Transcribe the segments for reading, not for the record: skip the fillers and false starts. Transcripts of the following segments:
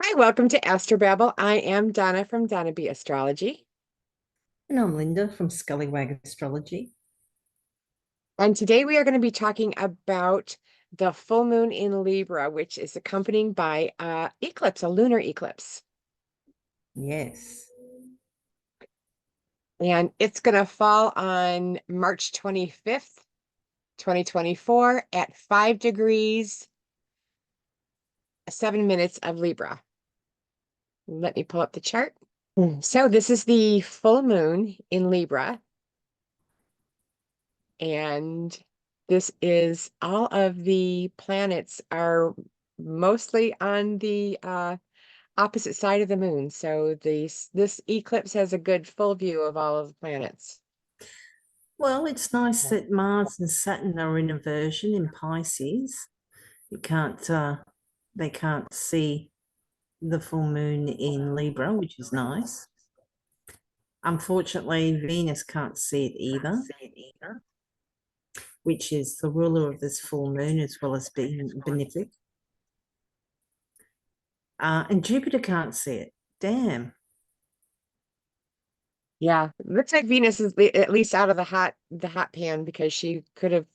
Hi, welcome to Astrobabble. I am Donna from Donna B Astrology. And I'm Linda from Scallywag Astrology. And today we are going to be talking about the full moon in Libra, which is accompanied by eclipse, a lunar eclipse. Yes. And it's going to fall on March 25th, 2024 at 5 degrees, 7 minutes of Libra. Let me pull up the chart. So this is the full moon in Libra. And this is all of the planets are mostly on the opposite side of the moon. So this eclipse has a good full view of all of the planets. Well, it's nice Yeah. that Mars and Saturn are in inversion in Pisces. You can't they can't see the full moon in Libra, which is nice. Unfortunately, Venus can't see it either, which is the ruler of this full moon as well as being benefic. And Jupiter can't see it. Damn. Yeah, looks like Venus is at least out of the hot pan because she could have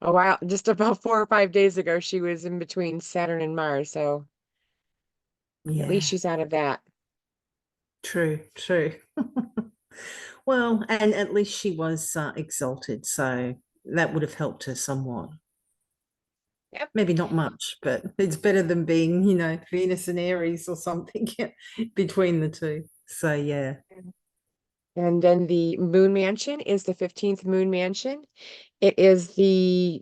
a while just about 4 or 5 days ago she was in between Saturn and Mars. So at least Yeah, she's out of that. true, true. Well, and at least she was exalted, so that would have helped her somewhat. Yep. Maybe not much, but it's better than being, Venus and Aries or something between the two. So, yeah. And then the moon mansion is the 15th moon mansion. Has the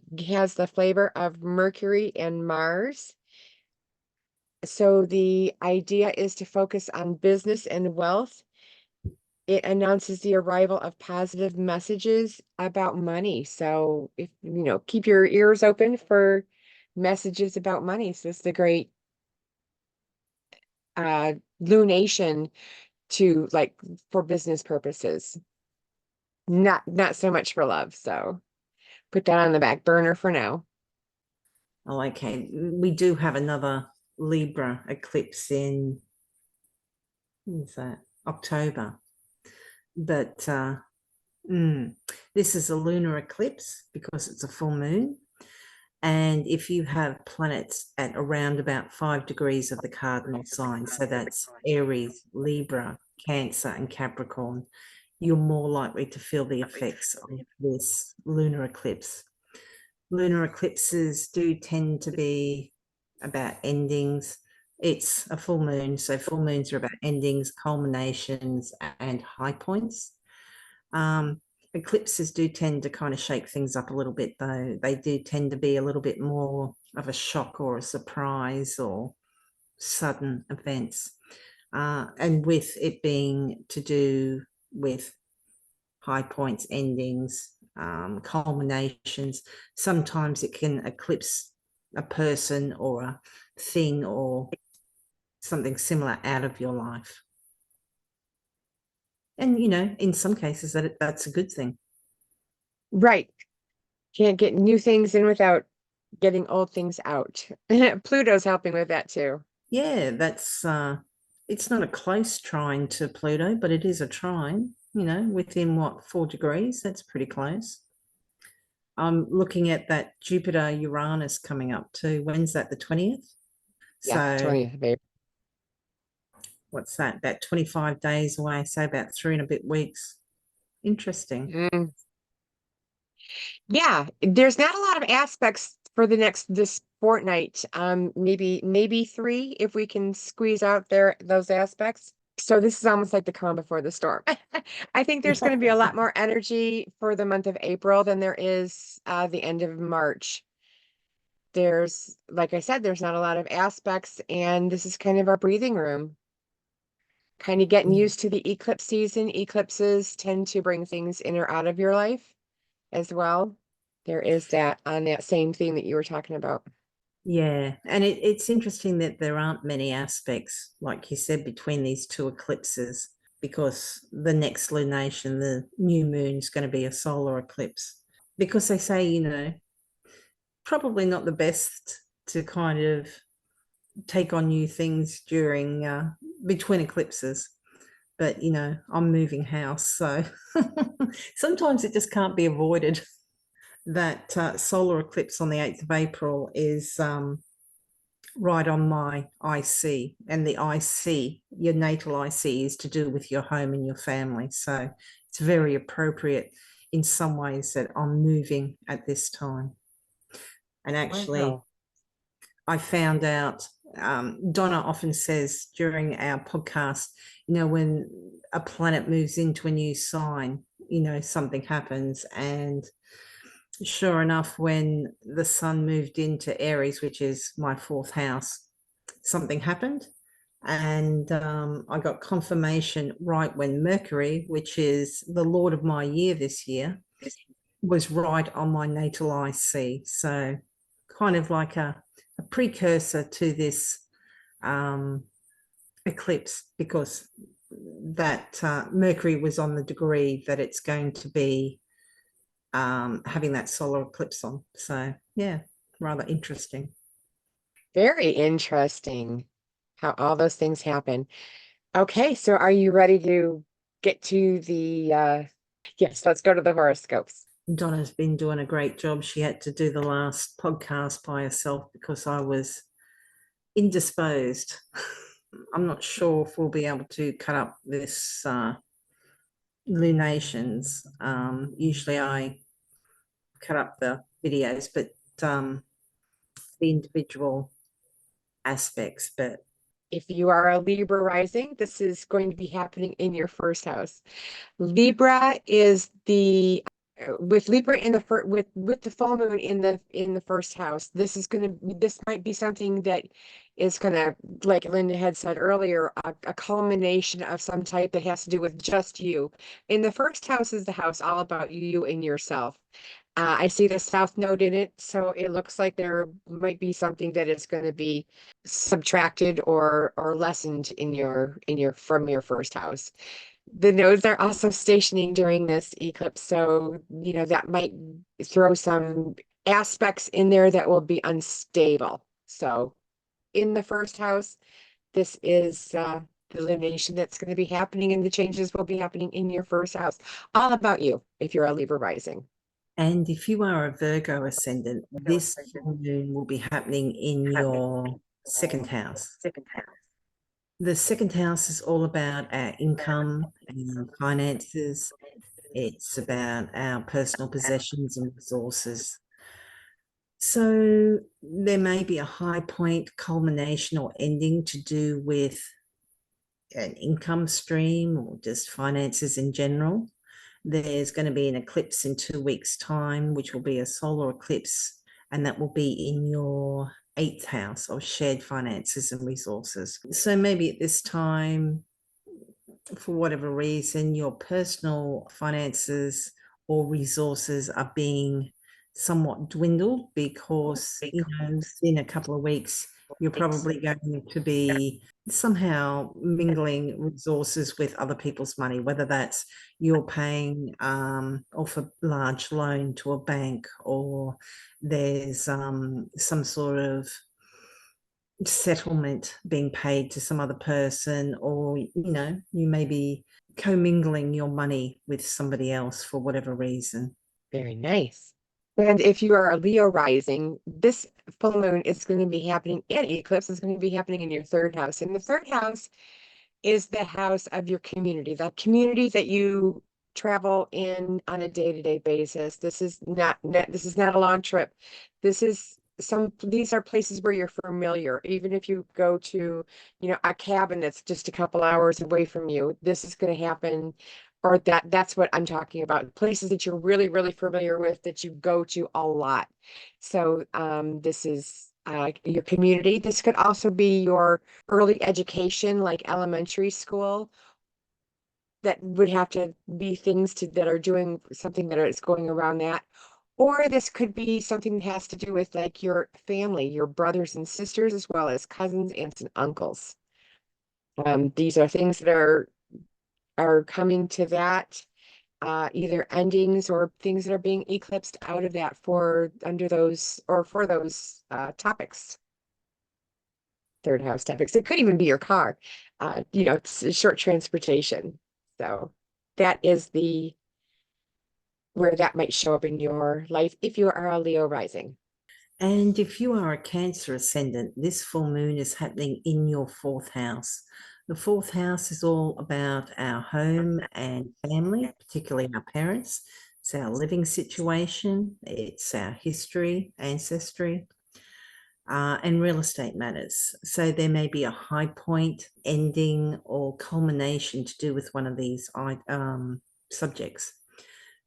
flavor of Mercury and Mars. So the idea is to focus on business and wealth. It announces the arrival of positive messages about money. So if keep your ears open for messages about money. So it's the great uh lunation to like for business purposes. Not so much for love. So put that on the back burner for now. Oh, okay. We do have another Libra eclipse in, when is that? October. But mm, this is a lunar eclipse because it's a full moon. And if you have planets at around about 5 degrees of the cardinal sign, so that's Aries, Libra, Cancer, and Capricorn, you're more likely to feel the effects of this lunar eclipse. Lunar eclipses do tend to be about endings. It's a full moon, so full moons are about endings, culminations, and high points. Um, Eclipses do tend to kind of shake things up a little bit, though. They do tend to be a little bit more of a shock or a surprise or sudden events. And with it being to do with high points, endings, culminations, sometimes it can eclipse a person or a thing or something similar out of your life. And, in some cases, that's a good thing. Right. Can't get new things in without getting old things out. Pluto's helping with that too. Yeah, that's it's not a close trine to Pluto, but it is a trine, within what, 4 degrees? That's pretty close. I'm looking at that Jupiter Uranus coming up too. When's that? The 20th? Yeah, So 20th, babe. what's that? About 25 days away, so about 3 and a bit weeks. Interesting. Mm. Yeah, there's not a lot of aspects for this fortnight. Maybe three if we can squeeze out those aspects. So this is almost like the calm before the storm. I think there's going to be a lot more energy for the month of April than there is the end of March. Like I said, there's not a lot of aspects, and this is kind of our breathing room. Kind of getting used to the eclipse season. Eclipses tend to bring things in or out of your life as well. There is that on that same theme that you were talking about. Yeah, and it's interesting that there aren't many aspects, like you said, between these two eclipses, because the next lunation, the new moon, is going to be a solar eclipse. Because they say, probably not the best to kind of take on new things during between eclipses. But you know, I'm moving house, so sometimes it just can't be avoided. That solar eclipse on the 8th of April is right on my IC, and the IC, your natal IC, is to do with your home and your family. So it's very appropriate in some ways that I'm moving at this time. And actually, Wow. I found out, Donna often says during our podcast, you know, when a planet moves into a new sign, you know, something happens. And sure enough, when the sun moved into Aries, which is my 4th house, something happened. And I got confirmation right when Mercury, which is the Lord of my year this year, was right on my natal IC. So kind of like a precursor to this eclipse, because that Mercury was on the degree that it's going to be having that solar eclipse on. So yeah, rather interesting. Very interesting how all those things happen. Okay, so are you ready to get to the yes, let's go to the horoscopes. Donna's been doing a great job. She had to do the last podcast by herself because I was indisposed. I'm not sure if we'll be able to cut up this lunations. Usually I cut up the videos, but the individual aspects. But If you are a Libra rising, this is going to be happening in your first house. Libra is the with Libra in the first with the full moon in the first house. This might be something that is gonna, like Linda had said earlier, a culmination of some type that has to do with just you. In the first house is the house all about you and yourself. I see the South Node in it, so it looks like there might be something that is going to be subtracted or lessened in your from your first house. The nodes are also stationing during this eclipse, so you know that might throw some aspects in there that will be unstable. So in the first house, this is the illumination that's going to be happening, and the changes will be happening in your first house. All about you if you're a Libra rising. and if you are a Virgo ascendant, this full moon will be happening in your 2nd house. The 2nd house is all about our income and finances. It's about our personal possessions and resources. So there may be a high point, culmination, or ending to do with an income stream or just finances in general. There's going to be an eclipse in 2 weeks' time, which will be a solar eclipse, and that will be in your 8th house of shared finances and resources. So maybe at this time, for whatever reason, your personal finances or resources are being somewhat dwindled because, you know, in a couple of weeks, you're probably going to be somehow mingling resources with other people's money, whether that's you're paying off a large loan to a bank, or there's some sort of settlement being paid to some other person, or you know, you may be commingling your money with somebody else for whatever reason. Very nice. And if you are a Leo rising, this full moon is going to be happening, and eclipse is going to be happening in your third house. And the third house is the house of your community, the community that you travel in on a day-to-day basis. This is not a long trip. These are places where you're familiar. Even if you go to, you know, a cabin that's just a couple hours away from you, this is going to happen. Or that's what I'm talking about. Places that you're really, really familiar with, that you go to a lot. So this is your community. This could also be your early education, like elementary school. That would have to be things that are doing something that is going around that. Or this could be something that has to do with like your family, your brothers and sisters, as well as cousins, aunts, and uncles. These are things that are coming to that, either endings or things that are being eclipsed out of that for under those or for those topics. third house topics. It could even be your car. It's short transportation. So that is the where that might show up in your life if you are a Leo rising. And if you are a Cancer ascendant, this full moon is happening in your fourth house. The fourth house is all about our home and family, particularly our parents. It's our living situation, it's our history, ancestry, and real estate matters. So there may be a high point, ending, or culmination to do with one of these subjects.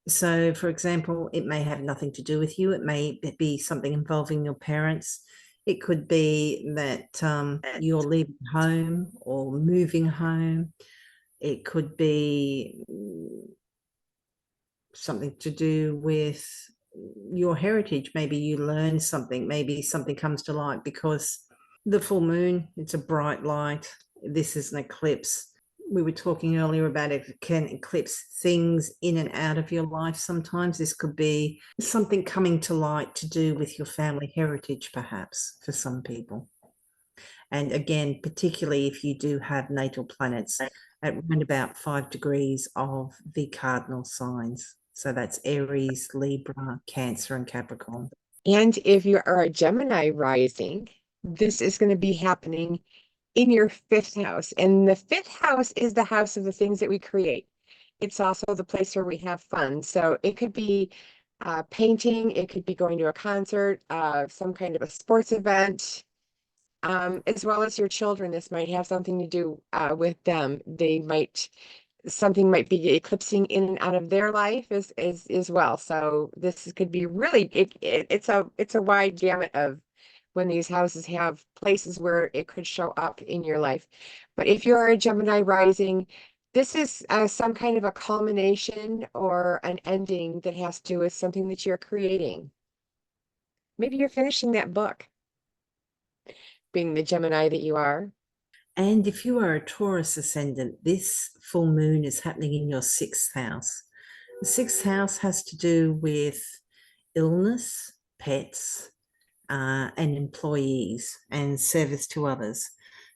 So, for example, it may have nothing to do with you. It may be something involving your parents. It could be that you're leaving home or moving home. It could be something to do with your heritage. Maybe you learn something. Maybe something comes to light because the full moon, it's a bright light. This is an eclipse. We were talking earlier about it can eclipse things in and out of your life sometimes. This could be something coming to light to do with your family heritage, perhaps, for some people. And again, particularly if you do have natal planets at around about 5 degrees of the cardinal signs. So that's Aries, Libra, Cancer, and Capricorn. And if you are a Gemini rising, this is going to be happening in your fifth house. And the fifth house is the house of the things that we create. It's also the place where we have fun. So it could be painting, it could be going to a concert, some kind of a sports event, as well as your children. This might have something to do with them. Something might be eclipsing in and out of their life as well. So this could be really it's a wide gamut of when these houses have places where it could show up in your life. But if you're a Gemini rising, this is some kind of a culmination or an ending that has to do with something that you're creating. Maybe you're finishing that book, being the Gemini that you are. And if you are a Taurus ascendant, this full moon is happening in your sixth house. The sixth house has to do with illness, pets, and employees and service to others.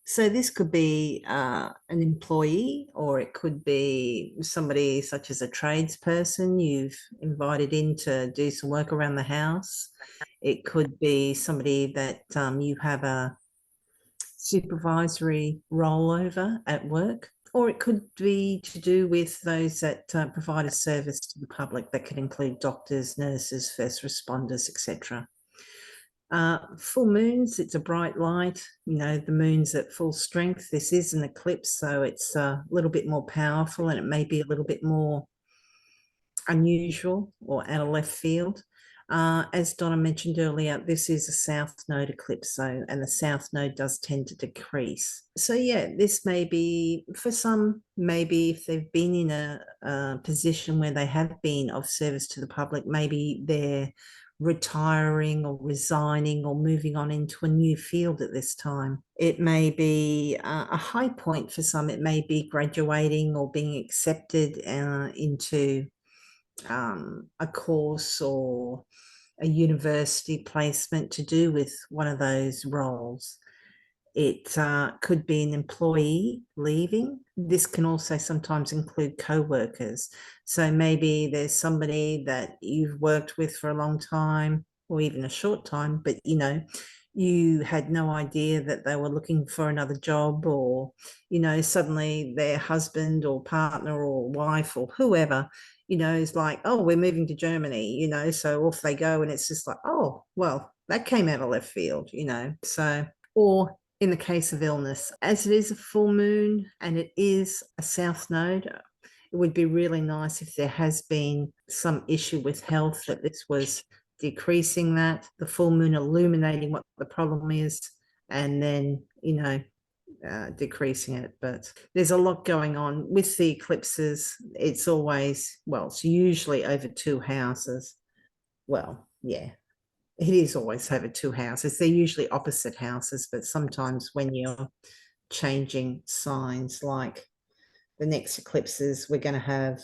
So this could be an employee, or it could be somebody such as a tradesperson you've invited in to do some work around the house. It could be somebody that you have a supervisory rollover at work, or it could be to do with those that provide a service to the public that could include doctors, nurses, first responders, etc. Full moons, it's a bright light. The moon's at full strength. This is an eclipse, so it's a little bit more powerful, and it may be a little bit more unusual or out of left field. As Donna mentioned earlier, this is a south node eclipse, and the south node does tend to decrease. So yeah, this may be, for some, maybe if they've been in a position where they have been of service to the public, maybe they're retiring or resigning or moving on into a new field at this time. It may be a high point for some. It may be graduating or being accepted into a course or a university placement to do with one of those roles. It could be an employee leaving. This can also sometimes include co-workers. So maybe there's somebody that you've worked with for a long time or even a short time, but you had no idea that they were looking for another job, or suddenly their husband or partner or wife or whoever is like, oh, we're moving to Germany, so off they go, and it's just like, oh, well, that came out of left field, so. Or in the case of illness, as it is a full moon and it is a south node, it would be really nice if there has been some issue with health, that this was decreasing that, the full moon illuminating what the problem is, and then decreasing it. But there's a lot going on with the eclipses. It's always, well, it's usually over 2 houses. Well, yeah, it is always over 2 houses. They're usually opposite houses, but sometimes when you're changing signs, like the next eclipses, we're going to have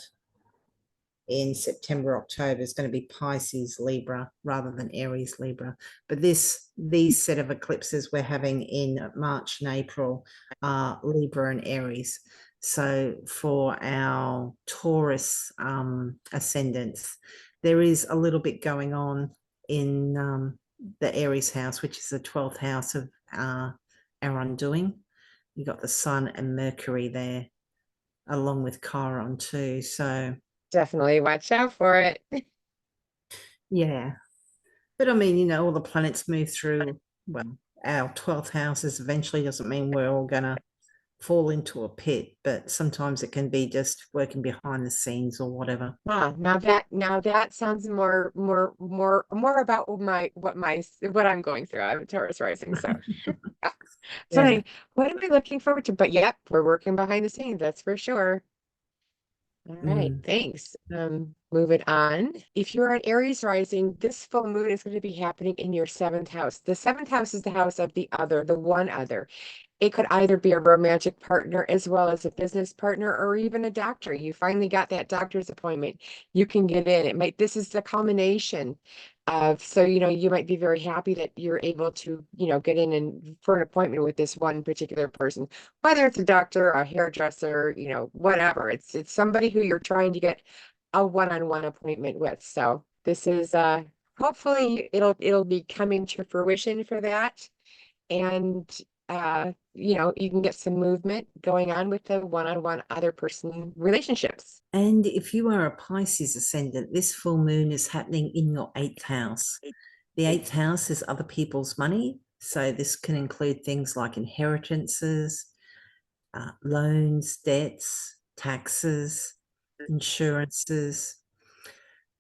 in September, October is going to be Pisces, Libra, rather than Aries, Libra. But these set of eclipses we're having in March and April are Libra and Aries. So for our Taurus ascendants, there is a little bit going on in the Aries house, which is the 12th house of our undoing. You got the Sun and Mercury there, along with Chiron too. So Definitely watch out for it. yeah, but I mean, all the planets move through. Well, our 12th houses eventually doesn't mean we're all gonna fall into a pit, but sometimes it can be just working behind the scenes or whatever. Now that sounds more about what I'm going through. I'm a Taurus rising, so Yeah. so what am I looking forward to? But yep, we're working behind the scenes, that's for sure. All right, Mm. thanks. Moving on. If you're an Aries rising, this full moon is going to be happening in your seventh house. The seventh house is the house of the other, the one other. It could either be a romantic partner as well as a business partner or even a doctor. You finally got that doctor's appointment. You can get in. This is the culmination of, so, you might be very happy that you're able to, get in and for an appointment with this one particular person, whether it's a doctor, a hairdresser, whatever. It's somebody who you're trying to get a one-on-one appointment with. So this is hopefully it'll be coming to fruition for that. And you can get some movement going on with the one-on-one other person relationships. And if you are a Pisces ascendant, this full moon is happening in your 8th house. The 8th house is other people's money. So this can include things like inheritances, loans, debts, taxes, insurances.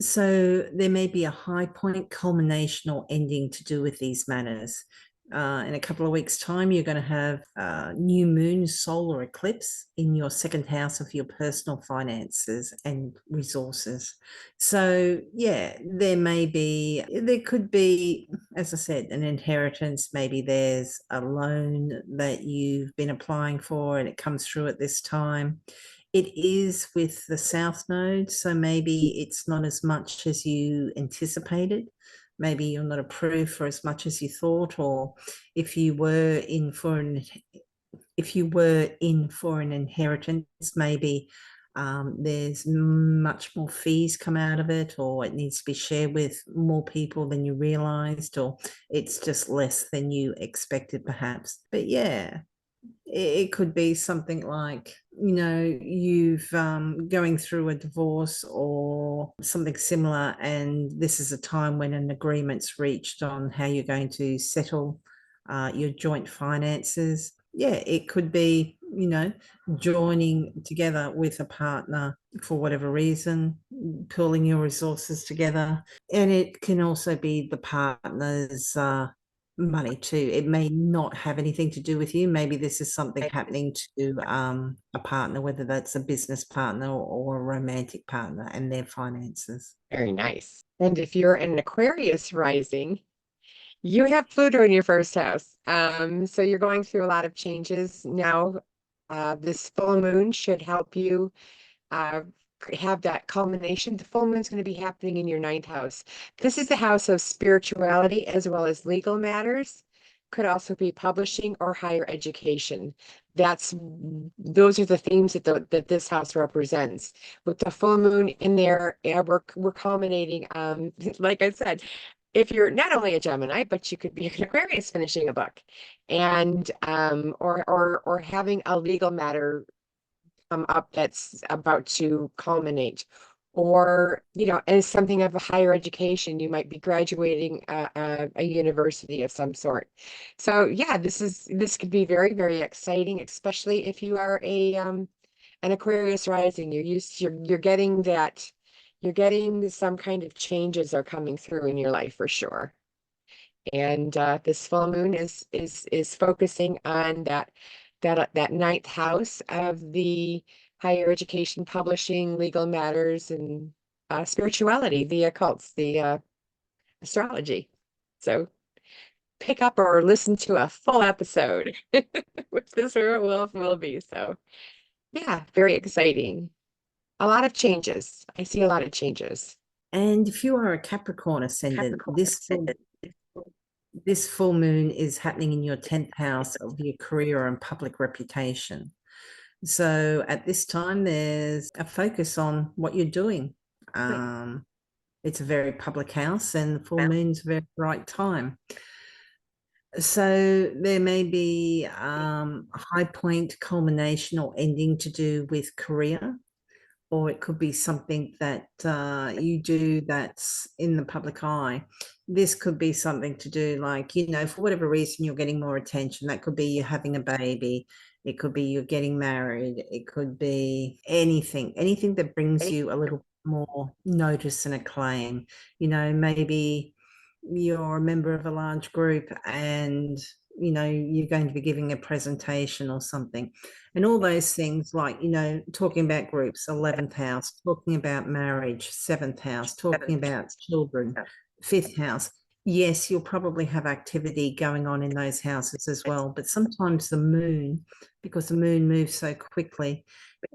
So there may be a high point, culmination, or ending to do with these matters. In a couple of weeks' time, you're going to have a new moon solar eclipse in your 2nd house of your personal finances and resources. So, yeah, there could be, as I said, an inheritance. Maybe there's a loan that you've been applying for and it comes through at this time. It is with the South Node, so maybe it's not as much as you anticipated. Maybe you're not approved for as much as you thought, or if you were in for an inheritance, maybe there's much more fees come out of it, or it needs to be shared with more people than you realized, or it's just less than you expected, perhaps. But yeah, it could be something like you've going through a divorce or something similar, and this is a time when an agreement's reached on how you're going to settle your joint finances. Yeah, it could be joining together with a partner for whatever reason, pooling your resources together. And it can also be the partner's money too. It may not have anything to do with you. Maybe this is something happening to a partner, whether that's a business partner or a romantic partner, and their finances. Very nice. And if you're an Aquarius rising, you have Pluto in your first house. So you're going through a lot of changes now. This full moon should help you uh, have that culmination. The full moon is going to be happening in your ninth house. This is the house of spirituality as well as legal matters. Could also be publishing or higher education. Those are the themes that this house represents. With the full moon in there, we're culminating. Like I said, if you're not only a Gemini, but you could be an Aquarius finishing a book, and or having a legal matter come up that's about to culminate, or as something of a higher education. You might be graduating a university of some sort. So yeah, this could be very, very exciting, especially if you are an Aquarius rising. You're getting that. You're getting some kind of changes are coming through in your life for sure. And this full moon is focusing on that ninth house of the higher education, publishing, legal matters, and spirituality, the occults, the astrology. So pick up or listen to a full episode, which this will be. So yeah, very exciting. A lot of changes. I see a lot of changes. And if you are a Capricorn ascendant, this full moon is happening in your 10th house of your career and public reputation. So at this time, there's a focus on what you're doing. It's a very public house, and the full moon's a very bright time. So there may be a high point, culmination, or ending to do with career, or it could be something that you do that's in the public eye. This could be something to do, like, you know, for whatever reason, you're getting more attention. That could be you having a baby. It could be you're getting married. It could be anything that brings you a little more notice and acclaim. You know, maybe you're a member of a large group and, you know, you're going to be giving a presentation or something. And all those things, like, you know, talking about groups, 11th house, talking about marriage, 7th house, talking about children, 5th house. Yes, you'll probably have activity going on in those houses as well. But sometimes the moon, because the moon moves so quickly,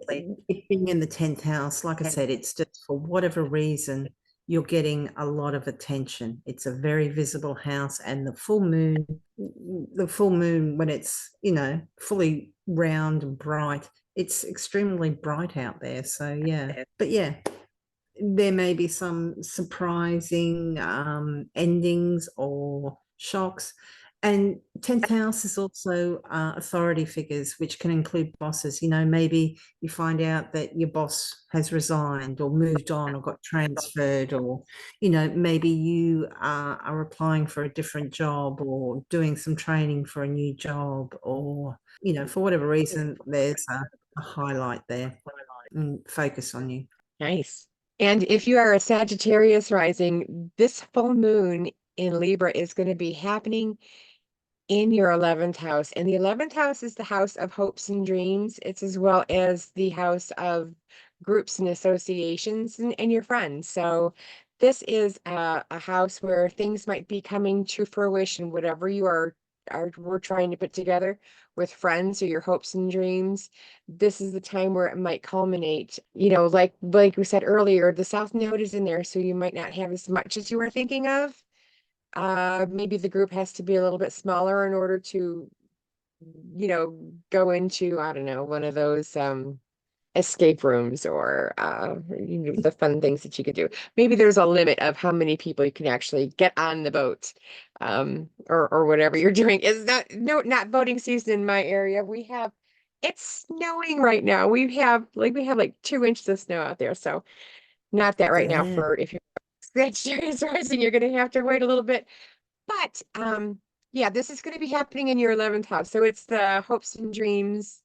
it being in the 10th house, like I said, it's just for whatever reason, you're getting a lot of attention. It's a very visible house, and the full moon, when it's, you know, fully round and bright, it's extremely bright out there. So yeah, but yeah, there may be some surprising endings or shocks. And 10th house is also authority figures, which can include bosses. You know, maybe you find out that your boss has resigned or moved on or got transferred, or, you know, maybe you are applying for a different job or doing some training for a new job, or, you know, for whatever reason, there's a highlight there and focus on you. Nice. And if you are a Sagittarius rising, this full moon in Libra is going to be happening in your 11th house. And the 11th house is the house of hopes and dreams. It's as well as the house of groups and associations and your friends. So this is a house where things might be coming to fruition, whatever you we're trying to put together with friends or your hopes and dreams. This is the time where it might culminate. You know, like we said earlier, the South Node is in there, so you might not have as much as you were thinking of. Maybe the group has to be a little bit smaller in order to, you know, go into, I don't know, one of those escape rooms or you know, the fun things that you could do. Maybe there's a limit of how many people you can actually get on the boat, or whatever you're doing. Is not voting season in my area. It's snowing right now. We have like 2 inches of snow out there, so not that right now. Yeah. For if you're Sagittarius rising, you're going to have to wait a little bit. But yeah, this is going to be happening in your 11th house. So it's the hopes and dreams.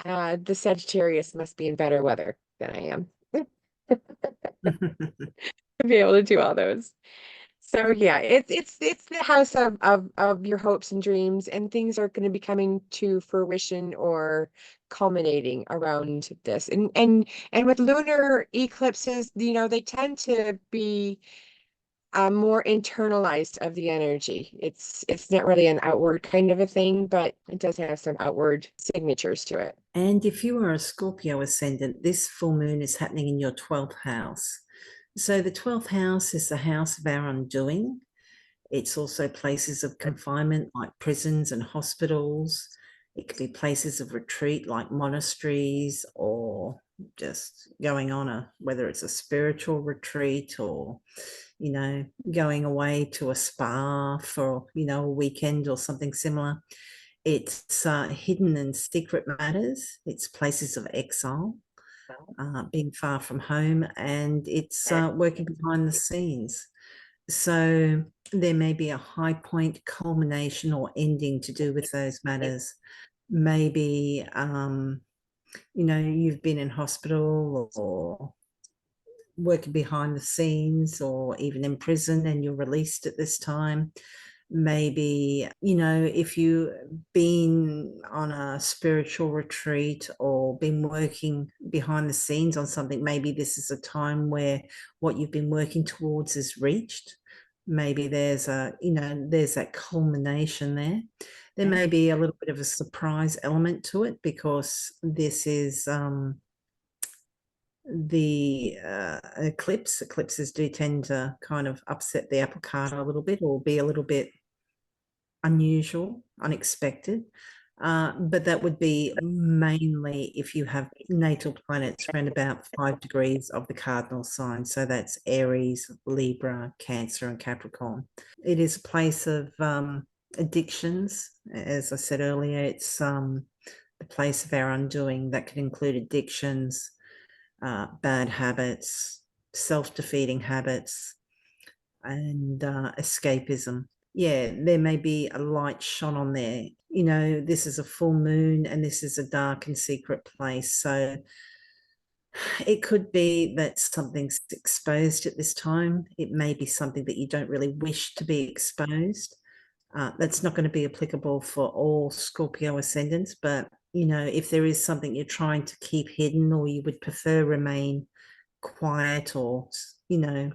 The Sagittarius must be in better weather than I am to be able to do all those. So yeah, it's the house of your hopes and dreams, and things are going to be coming to fruition or culminating around this. And with lunar eclipses, you know, they tend to be more internalized of the energy. It's not really an outward kind of a thing, but it does have some outward signatures to it. And if you are a Scorpio ascendant, this full moon is happening in your 12th house. So the 12th house is the house of our undoing. It's also places of confinement like prisons and hospitals. It could be places of retreat like monasteries, or just going on whether it's a spiritual retreat, or, you know, going away to a spa for, you know, a weekend or something similar. It's hidden and secret matters. It's places of exile, being far from home, and it's working behind the scenes. So there may be a high point, culmination, or ending to do with those matters. Maybe, you know, you've been in hospital or working behind the scenes, or even in prison, and you're released at this time. Maybe, you know, if you've been on a spiritual retreat or been working behind the scenes on something, maybe this is a time where what you've been working towards is reached. Maybe there's there's that culmination there. There may be a little bit of a surprise element to it, because this is the eclipses do tend to kind of upset the apple cart a little bit, or be a little bit unusual, unexpected. But that would be mainly if you have natal planets around about 5 degrees of the cardinal sign. So that's Aries, Libra, Cancer, and Capricorn. It is a place of addictions. As I said earlier, it's the place of our undoing. That could include addictions, bad habits, self-defeating habits, and escapism. Yeah, there may be a light shone on there. You know, this is a full moon and this is a dark and secret place. So it could be that something's exposed at this time. It may be something that you don't really wish to be exposed. That's not going to be applicable for all Scorpio ascendants, but you know, if there is something you're trying to keep hidden, or you would prefer remain quiet, or you know,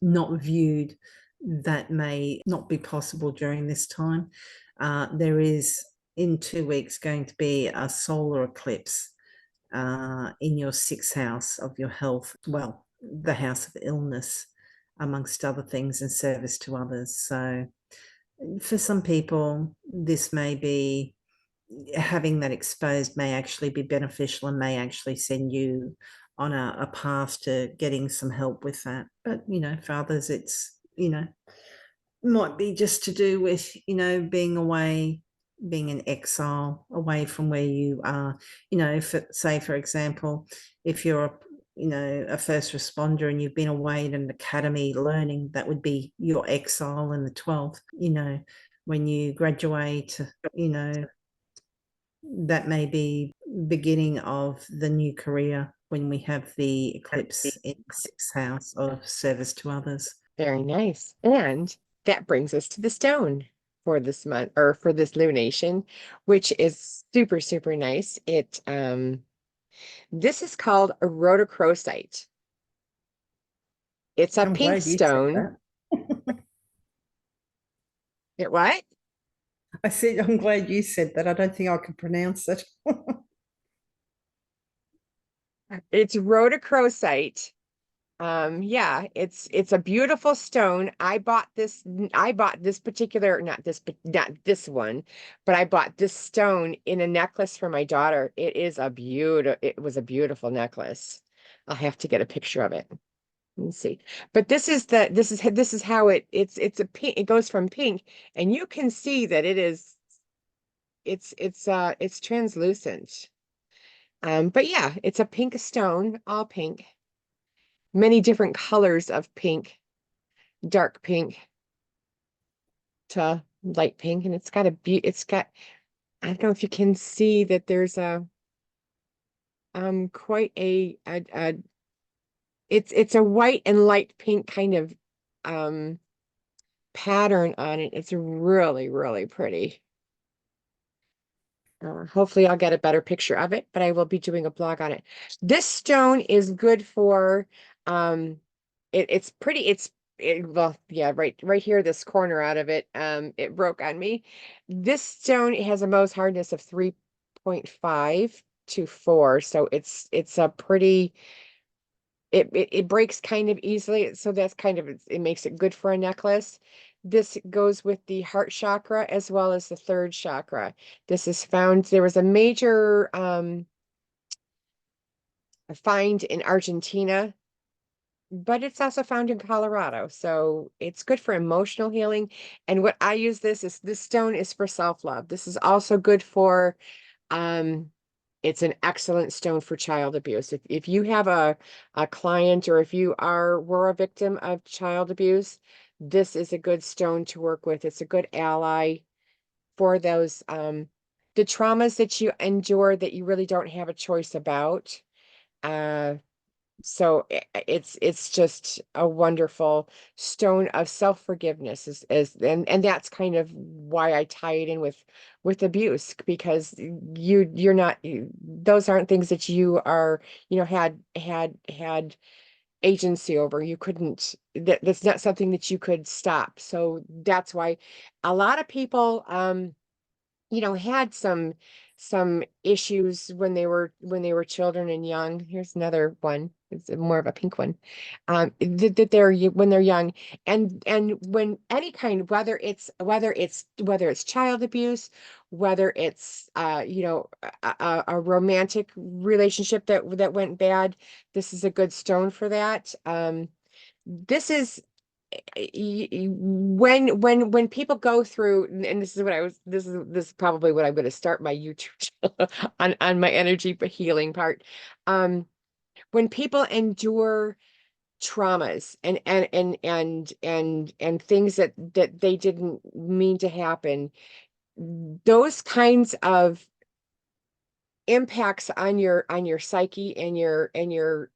not viewed, that may not be possible during this time. There is in 2 weeks going to be a solar eclipse in your 6th house of your health, well, the house of illness, amongst other things, and service to others. So for some people, this may be, having that exposed may actually be beneficial and may actually send you on a path to getting some help with that. But, you know, for others, it's, you know, might be just to do with, you know, being away, being in exile, away from where you are. You know, say, for example, if you're a, you know, a first responder and you've been away in an academy learning, that would be your exile in the 12th. You know, when you graduate, you know, that may be beginning of the new career when we have the eclipse in the 6th house of service to others. Very nice. And that brings us to the stone for this month, or for this lunation, which is super, super nice. This is called a rhodochrosite. It's a I'm pink glad you said stone. that. It what? I said, I'm glad you said that. I don't think I could pronounce it. It's rhodochrosite. Yeah, it's a beautiful stone. I bought this particular, not this one, but I bought this stone in a necklace for my daughter. It was a beautiful necklace. I'll have to get a picture of it. Let me see. But this is how it's a pink, it goes from pink, and you can see that it's translucent. But yeah, it's a pink stone, all pink. Many different colors of pink, dark pink to light pink, and I don't know if you can see that there's a quite a it's a white and light pink kind of um pattern on it. It's really, really pretty. Hopefully I'll get a better picture of it, but I will be doing a blog on it. This stone is good for it's pretty well, yeah, right here, this corner out of it, it broke on me. This stone has a Mohs hardness of 3.5 to 4, so it's a pretty, it breaks kind of easily, so that's kind of, it makes it good for a necklace. This goes with the heart chakra as well as the third chakra. This is found, there was a major find in Argentina, but it's also found in Colorado. So it's good for emotional healing. And what I use this stone is for self-love. This is also good for, it's an excellent stone for child abuse. If you have a client, or if were a victim of child abuse, this is a good stone to work with. It's a good ally for those, the traumas that you endure that you really don't have a choice about. So it's just a wonderful stone of self-forgiveness, and that's kind of why I tie it in with abuse, because you're not, those aren't things that you are, had agency over. You couldn't, that's not something that you could stop. So that's why a lot of people had some some issues when they were children and young. Here's another one. It's more of a pink one. That they're when they're young, and when any kind, whether it's child abuse, whether it's a romantic relationship that went bad, this is a good stone for that. This is when people go through, and this is what I was this is probably what I'm going to start my YouTube channel on my energy healing part. When people endure traumas and things that they didn't mean to happen, those kinds of impacts on your psyche and your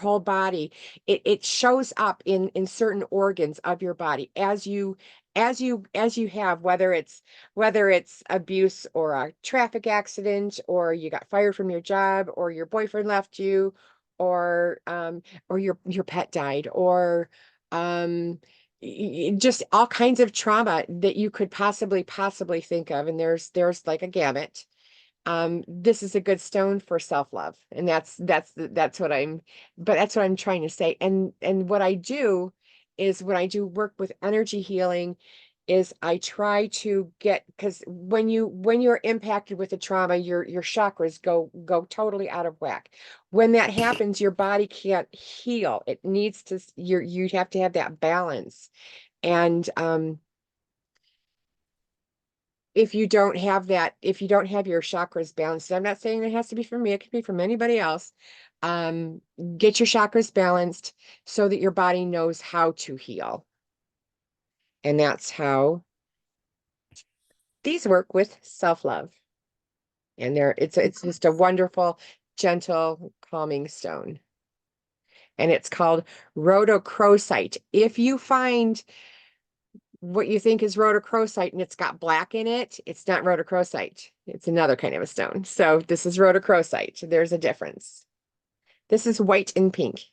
whole body, it shows up in certain organs of your body as you have, whether it's abuse or a traffic accident, or you got fired from your job, or your boyfriend left you, or your pet died, or just all kinds of trauma that you could possibly think of, and there's like a gamut. This is a good stone for self-love, and that's what I'm trying to say. And what I do is, when I do work with energy healing, is I try to get, because when you're impacted with a trauma, your chakras go totally out of whack. When that happens, your body can't heal. It needs to, you have to have that balance. And if you don't have that, if you don't have your chakras balanced, I'm not saying it has to be from me, it could be from anybody else. Get your chakras balanced so that your body knows how to heal. And that's how these work with self-love. And it's just a wonderful, gentle, calming stone. And it's called Rhodochrosite. If you find what you think is rhodochrosite and it's got black in it, it's not rhodochrosite. It's another kind of a stone. So this is rhodochrosite. There's a difference. This is white and pink,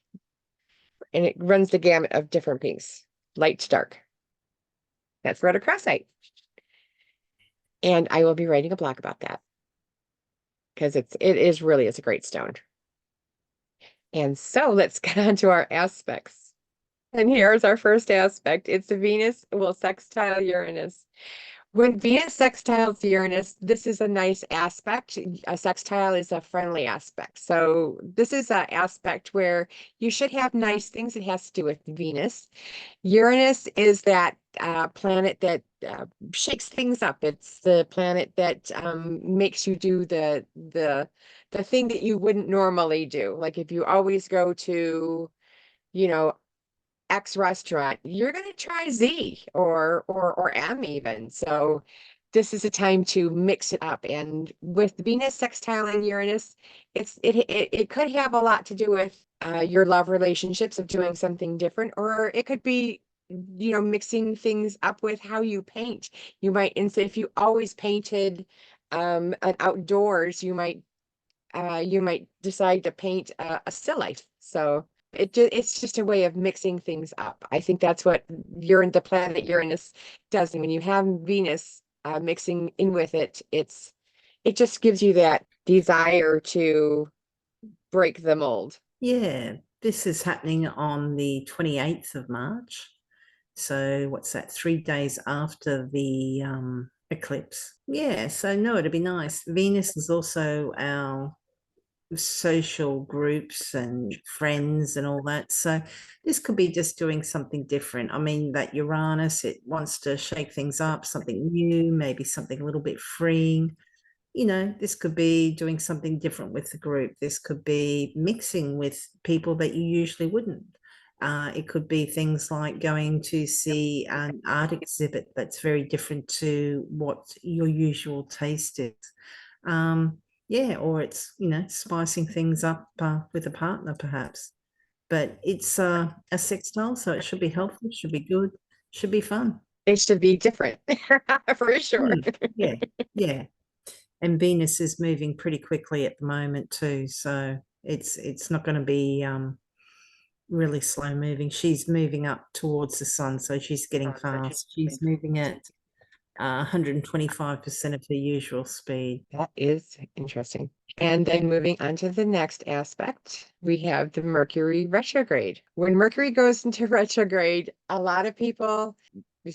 and it runs the gamut of different pinks, light to dark. That's rhodochrosite. And I will be writing a blog about that, because it is really a great stone. And so let's get on to our aspects. And here's our first aspect. It's Venus will sextile Uranus. When Venus sextiles Uranus, this is a nice aspect. A sextile is a friendly aspect. So this is an aspect where you should have nice things. It has to do with Venus. Uranus is that planet that shakes things up. It's the planet that makes you do the thing that you wouldn't normally do. Like if you always go to, you know, X restaurant, you're going to try Z or M even. So this is a time to mix it up. And with Venus sextiling Uranus, it could have a lot to do with your love relationships, of doing something different, or it could be, mixing things up with how you paint. You might, instead, if you always painted an outdoors, you might decide to paint a still life. So it's just a way of mixing things up. I think that's what the planet Uranus does. And when you have Venus mixing in with it, it just gives you that desire to break the mold. Yeah, this is happening on the 28th of March. So what's that? 3 days after the eclipse. Yeah, so no, it'd be nice. Venus is also our social groups and friends and all that. So this could be just doing something different. I mean, that Uranus, it wants to shake things up, something new, maybe something a little bit freeing. This could be doing something different with the group. This could be mixing with people that you usually wouldn't. It could be things like going to see an art exhibit that's very different to what your usual taste is. Yeah, or it's, spicing things up with a partner perhaps. But it's a sextile, so it should be helpful, should be good, should be fun. It should be different for sure. Yeah, yeah. And Venus is moving pretty quickly at the moment too, so it's not going to be really slow moving. She's moving up towards the sun, so she's getting fast. She's moving at 125% of her usual speed. That is interesting. And then moving on to the next aspect, we have the Mercury retrograde. When Mercury goes into retrograde, a lot of people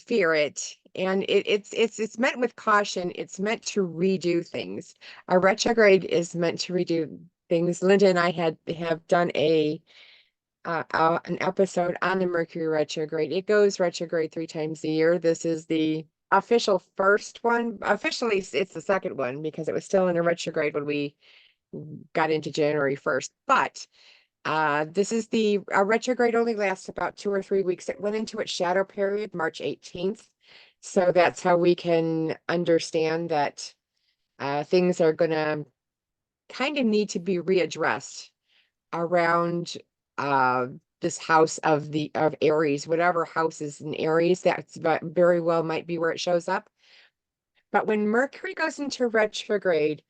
fear it, and it's meant with caution. It's meant to redo things. A retrograde is meant to redo things. Linda and I have done an episode on the Mercury retrograde. It goes retrograde 3 times a year. This is the official first one. Officially, it's the second one because it was still in a retrograde when we got into January 1st. But this is the retrograde only lasts about 2 or 3 weeks. It went into its shadow period March 18th. So that's how we can understand that things are going to kind of need to be readdressed around this house of Aries, whatever house is in Aries, that's very well might be where it shows up. But when Mercury goes into retrograde,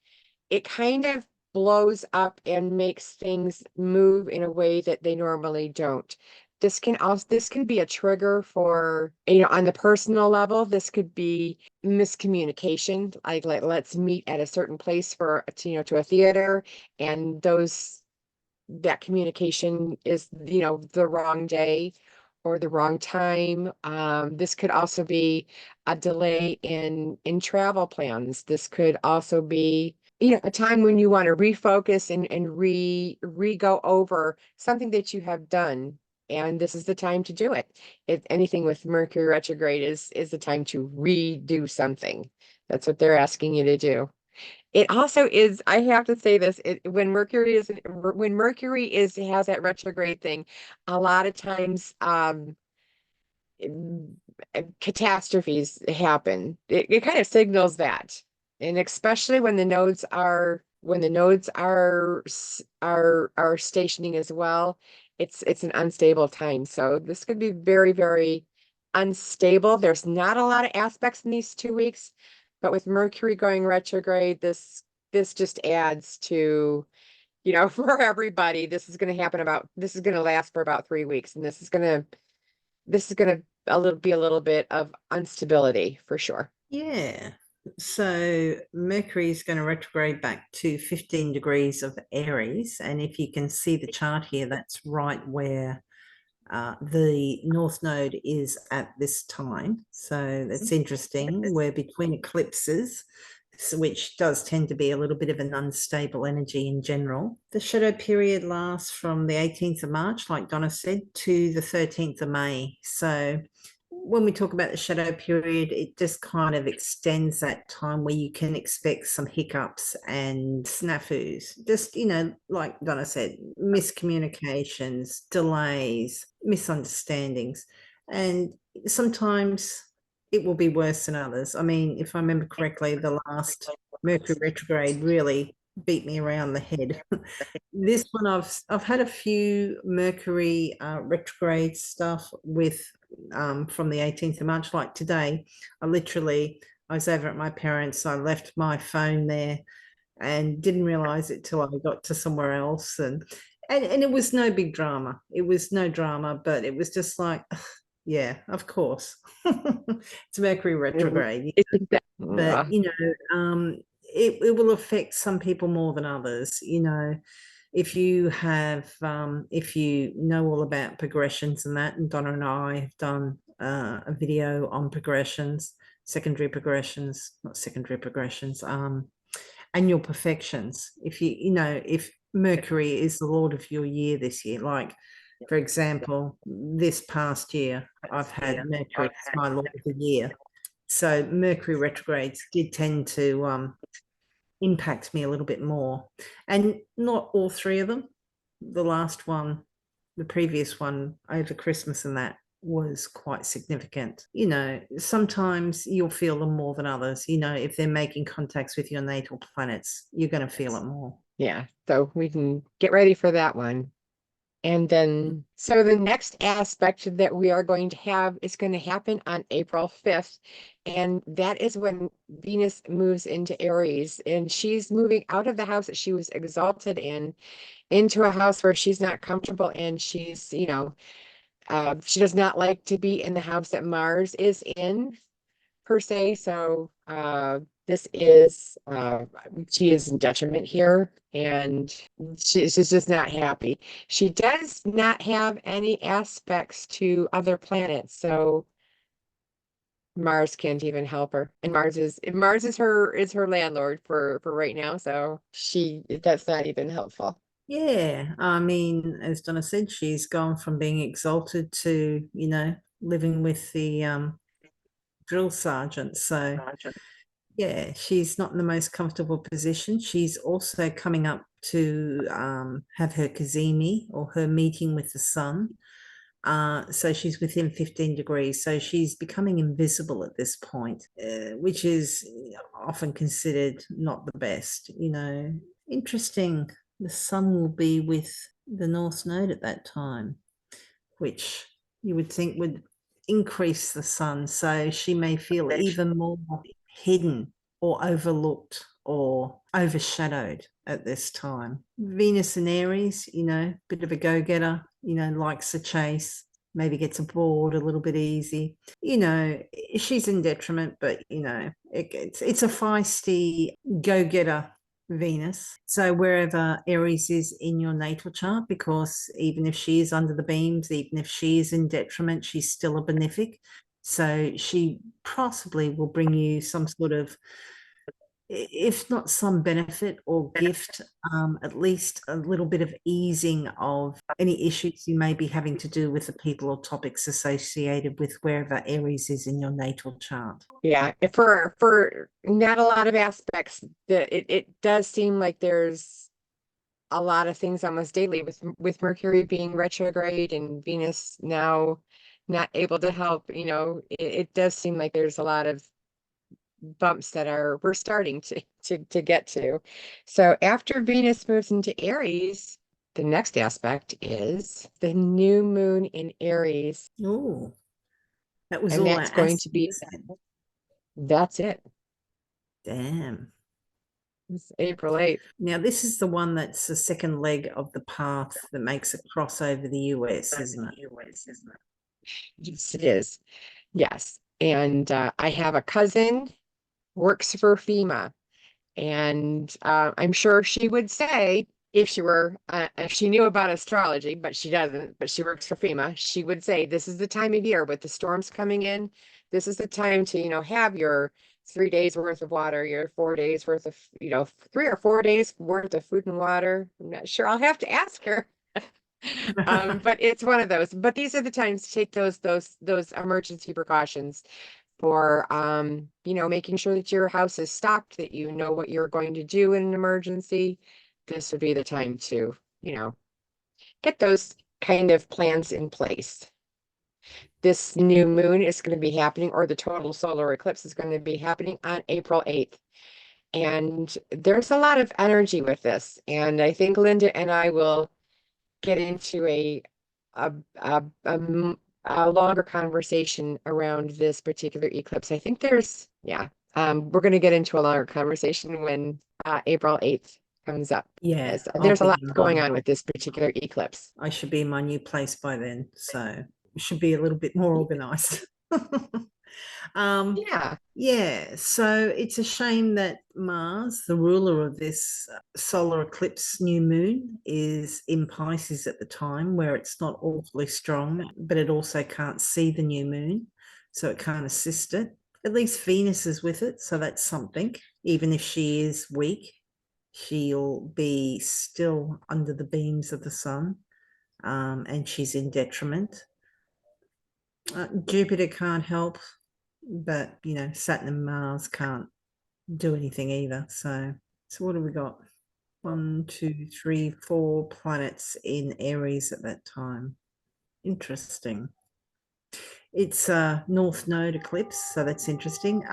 it kind of blows up and makes things move in a way that they normally don't. This can be a trigger for, on the personal level. This could be miscommunication, like let's meet at a certain place to a theater, and that communication is, the wrong day or the wrong time. This could also be a delay in travel plans. This could also be, a time when you want to refocus and re go over something that you have done. And this is the time to do it. If anything with Mercury retrograde is the time to redo something. That's what they're asking you to do. It also is, I have to say this, when Mercury has that retrograde thing, a lot of times catastrophes happen. It kind of signals that. And especially when the nodes are stationing as well, it's an unstable time. So this could be very, very unstable. There's not a lot of aspects in these 2 weeks, but with Mercury going retrograde, this just adds to, for everybody. This is going to last for about 3 weeks, and this is going to be a little bit of instability for sure. Yeah. So Mercury is going to retrograde back to 15 degrees of Aries. And if you can see the chart here, that's right where the North Node is at this time. So that's interesting. We're between eclipses, which does tend to be a little bit of an unstable energy in general. The shadow period lasts from the 18th of March, like Donna said, to the 13th of May. So when we talk about the shadow period, it just kind of extends that time where you can expect some hiccups and snafus. Just, like Donna said, miscommunications, delays, misunderstandings. And sometimes it will be worse than others. I mean, if I remember correctly, the last Mercury retrograde really beat me around the head. This one, I've had a few Mercury retrograde stuff with from the 18th of March. Like today, I was over at my parents'. I left my phone there and didn't realize it till I got to somewhere else, and it was no big drama. It was no drama, but it was just like, yeah, of course. It's Mercury retrograde. But it will affect some people more than others. If you know all about progressions and that, and Donna and I have done a video on progressions, not secondary progressions, annual perfections. If Mercury is the lord of your year this year, like for example, this past year, I've had Mercury as my lord of the year. So Mercury retrogrades did tend to impact me a little bit more. And not all three of them. The last one, the previous one over Christmas and that was quite significant. Sometimes you'll feel them more than others. If they're making contacts with your natal planets, you're going to feel it more. Yeah, so we can get ready for that one. And then, so the next aspect that we are going to have is going to happen on April 5th. And that is when Venus moves into Aries, and she's moving out of the house that she was exalted in into a house where she's not comfortable. And she's, she does not like to be in the house that Mars is in. per se. So this is she is in detriment here, and she's just not happy. She does not have any aspects to other planets, so Mars can't even help her. And Mars is her landlord for right now, so that's not even helpful. Yeah, I mean, as Donna said, she's gone from being exalted to, living with the drill sergeant. So yeah, she's not in the most comfortable position. She's also coming up to have her Kazemi, or her meeting with the sun. So she's within 15 degrees. So she's becoming invisible at this point, which is often considered not the best. Interesting. The sun will be with the North Node at that time, which you would think would increase the sun. So she may feel even more hidden or overlooked or overshadowed at this time. Venus in Aries, bit of a go-getter, likes to chase, maybe gets bored a little bit easy. She's in detriment, but it's a feisty go-getter Venus. So wherever Aries is in your natal chart, because even if she is under the beams, even if she is in detriment, she's still a benefic. So she possibly will bring you some sort of, if not some benefit or gift, at least a little bit of easing of any issues you may be having to do with the people or topics associated with wherever Aries is in your natal chart. Yeah, for not a lot of aspects, it does seem like there's a lot of things almost daily with Mercury being retrograde and Venus now not able to help. It does seem like there's a lot of bumps that we're starting to get to. So after Venus moves into Aries, the next aspect is the new moon in Aries, Oh, that was and all our that's going to be aspects. that's it. Damn. It's April 8th. Now, this is the one that's the second leg of the path that makes it cross over the US, isn't it? Yes, it is. Yes. And I have a cousin works for FEMA, and I'm sure she would say if she knew about astrology, but she doesn't, but she works for FEMA, she would say this is the time of year with the storms coming in. This is the time to, have your 3 days worth of water, your 4 days worth of, 3 or 4 days worth of food and water. I'm not sure. I'll have to ask her. But it's one of those. But these are the times to take those emergency precautions for making sure that your house is stocked, that you know what you're going to do in an emergency. This would be the time to, get those kind of plans in place. This new moon is going to be happening, or the total solar eclipse is going to be happening on April 8th. And there's a lot of energy with this. And I think Linda and I will get into a, a, a, a longer conversation around this particular eclipse. I think we're going to get into a longer conversation when April 8th comes up. Yeah, There's a lot going on with this particular eclipse. I should be in my new place by then, so it should be a little bit more organized. Yeah. Yeah, so it's a shame that Mars, the ruler of this solar eclipse new moon, is in Pisces at the time, where it's not awfully strong, but it also can't see the new moon, so it can't assist it. At least Venus is with it, so that's something. Even if she is weak, she'll be still under the beams of the sun, and she's in detriment. Jupiter can't help, but Saturn and Mars can't do anything either. So what have we got? 1, 2, 3, 4 planets in Aries at that time. Interesting. It's a North Node eclipse, so that's interesting.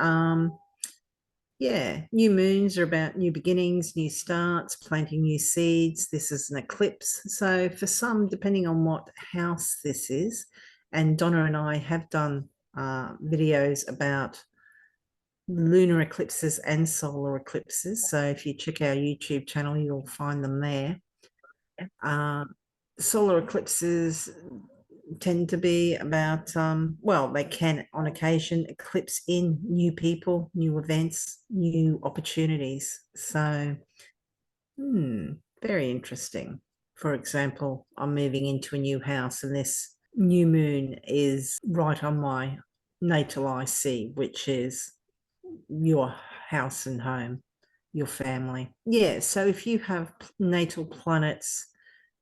Yeah, new moons are about new beginnings, new starts, planting new seeds. This is an eclipse. So for some, depending on what house this is, and Donna and I have done videos about lunar eclipses and solar eclipses. So if you check our YouTube channel, you'll find them there. Solar eclipses, tend to be about well, they can on occasion eclipse in new people, new events, new opportunities. So very interesting. For example, I'm moving into a new house and this new moon is right on my natal IC, which is your house and home, your family. Yeah, so if you have natal planets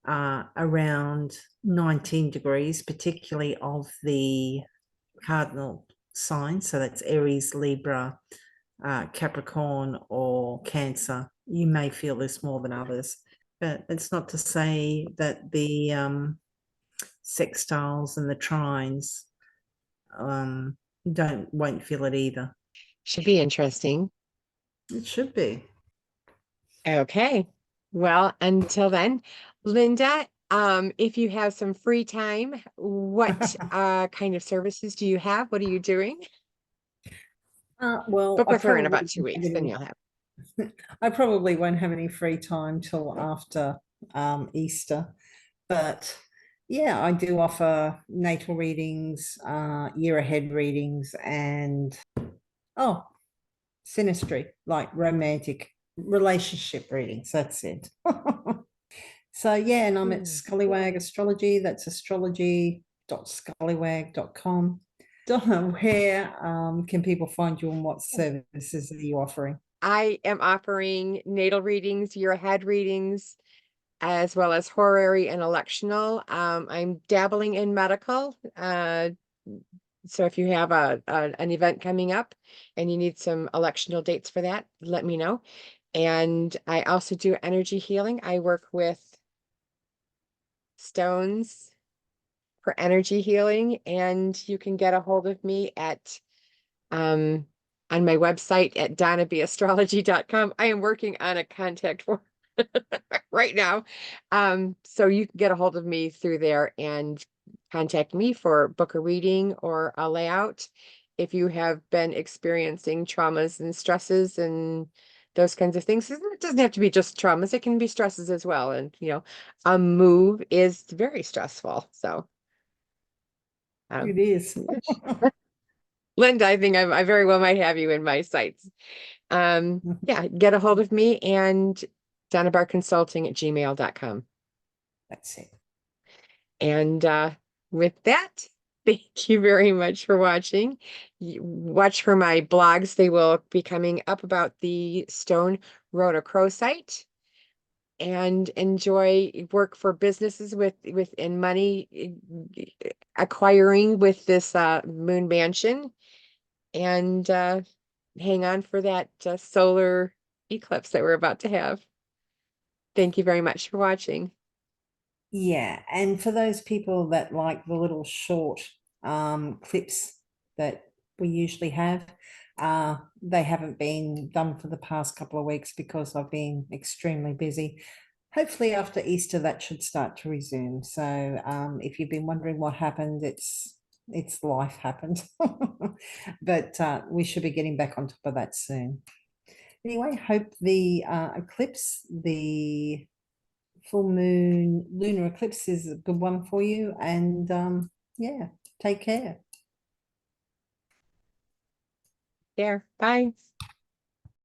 around 19 degrees, particularly of the cardinal signs, so that's Aries, Libra, Capricorn, or Cancer, you may feel this more than others. But it's not to say that the sextiles and the trines won't feel it either. Should be interesting. It should be. Okay. Well, until then, Linda, if you have some free time, what kind of services do you have? What are you doing? Well, Book I with her in probably about 2 weeks, then you'll have. I probably won't have any free time till after Easter, but yeah, I do offer natal readings, year ahead readings, and synastry, like romantic relationship readings. That's it. So yeah, and I'm at Scullywag Astrology. That's astrology.scullywag.com. Donna, where can people find you and what services are you offering? I am offering natal readings, year ahead readings, as well as horary and electional. I'm dabbling in medical. So if you have an event coming up and you need some electional dates for that, let me know. And I also do energy healing. I work with stones for energy healing, and you can get a hold of me at on my website at donnabastrology.com. I am working on a contact form right now. So you can get a hold of me through there and contact me for book a reading or a layout. If you have been experiencing traumas and stresses and those kinds of things, it doesn't have to be just traumas, it can be stresses as well. And, a move is very stressful. So, It is. Linda, I think I very well might have you in my sights. Yeah, get a hold of me and donnabarconsulting@gmail.com. That's it. And with that, thank you very much for watching. Watch for my blogs. They will be coming up about the stone rhodochrosite. And enjoy work for businesses within money acquiring with this moon mansion. And hang on for that solar eclipse that we're about to have. Thank you very much for watching. Yeah, and for those people that like the little short clips that we usually have, they haven't been done for the past couple of weeks because I've been extremely busy. Hopefully after Easter that should start to resume. So if you've been wondering what happened, it's life happened. But we should be getting back on top of that soon. Anyway, hope the eclipse, the full moon lunar eclipse is a good one for you. And yeah, take care. There. Bye.